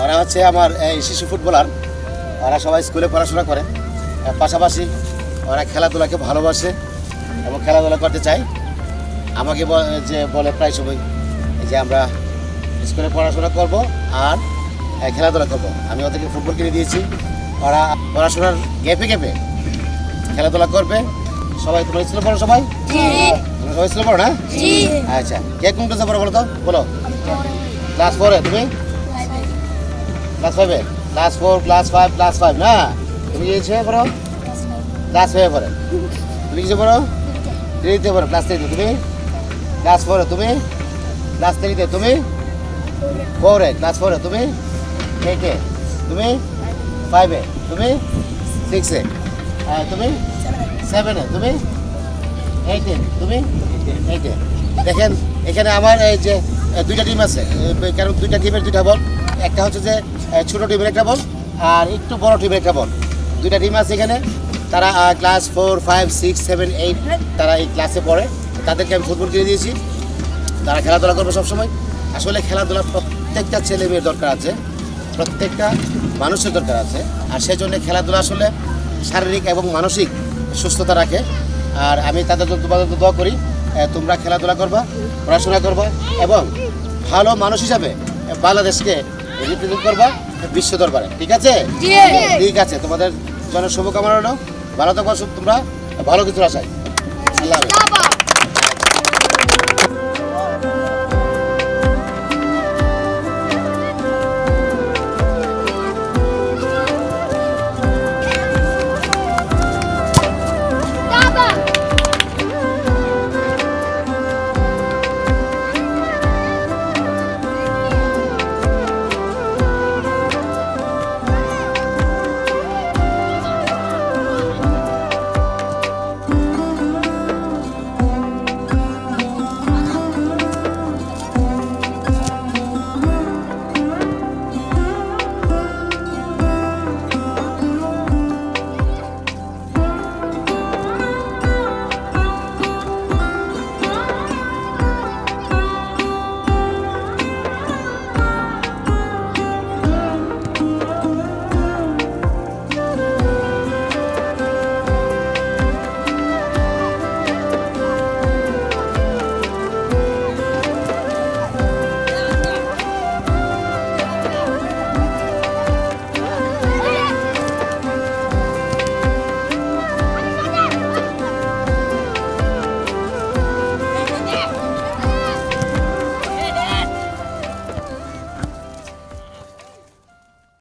ওরা হচ্ছে আমার এই শিশু ফুটবলার। ওরা সবাই স্কুলে পড়াশোনা করে, পাশাপাশি ওরা খেলাধুলাকে ভালোবাসে এবং খেলাধুলা করতে চায়। আমাকে যে বলে প্রায় সময় যে আমরা স্কুলে পড়াশোনা করব আর খেলাধুলা করব। আমি ওদেরকে ফুটবল কিনে দিয়েছি, ওরা পড়াশোনার গ্যাপে গ্যাপে খেলাধুলা করবে। সবাই তোমরা স্কুলে পড়ো? সবাই তোমরা সবাই স্কুলে পড়ো না? আচ্ছা, কে কোন ক্লাসে পড়ো বলো তো? বলো। ক্লাস 4-এ? তুমি ক্লাস 5-এ? ক্লাস 4, ক্লাস 5, ক্লাস 5 না? তুমি কিসে পড়ো? ক্লাস 5-এ পড়ো। তুমি কিসে পড়ো? 3-তে পড়ো। ক্লাস 3-তে। তুমি ক্লাস 4-এ? তুমি ক্লাস 3-তে। তুমি 4-এ? ক্লাস 4-এ? তুমি 8-এ? তুমি 5-এ? তুমি 6-এ? তুমি 7-এ? তুমি 8-এ? তুমি 8-এ? দেখেন এখানে আমার এই যে দুইটা টিম আছে, কারণ দুইটা টিমের দুইটা বল। একটা হচ্ছে যে ছোট টিমের একটা বল আর একটু বড় টিমের একটা বল। দুইটা টিম আছে এখানে। তারা ক্লাস 4, 5, 6, 7, 8 তারা এই ক্লাসে পড়ে। তাদেরকে আমি ফুটবল কিনে দিয়েছি, তারা খেলাধুলা করবে সবসময়। আসলে খেলাধুলা প্রত্যেকটা ছেলে মেয়ের দরকার আছে, প্রত্যেকটা মানুষের দরকার আছে। আর সেই জন্য খেলাধুলা আসলে শারীরিক এবং মানসিক সুস্থতা রাখে। আর আমি তাদের তোমাদের দোয়া করি তোমরা খেলাধুলা করবা, পড়াশোনা করবা এবং ভালো মানুষ হিসাবে বাংলাদেশকে রিপ্রেজেন্ট করবা বিশ্ব দরবারে। ঠিক আছে? ঠিক আছে, তোমাদের জন্য শুভকামনা রইল। ভালো থাকবা তোমরা, ভালো কিছু আশায়। আল্লাহ হাফেজ।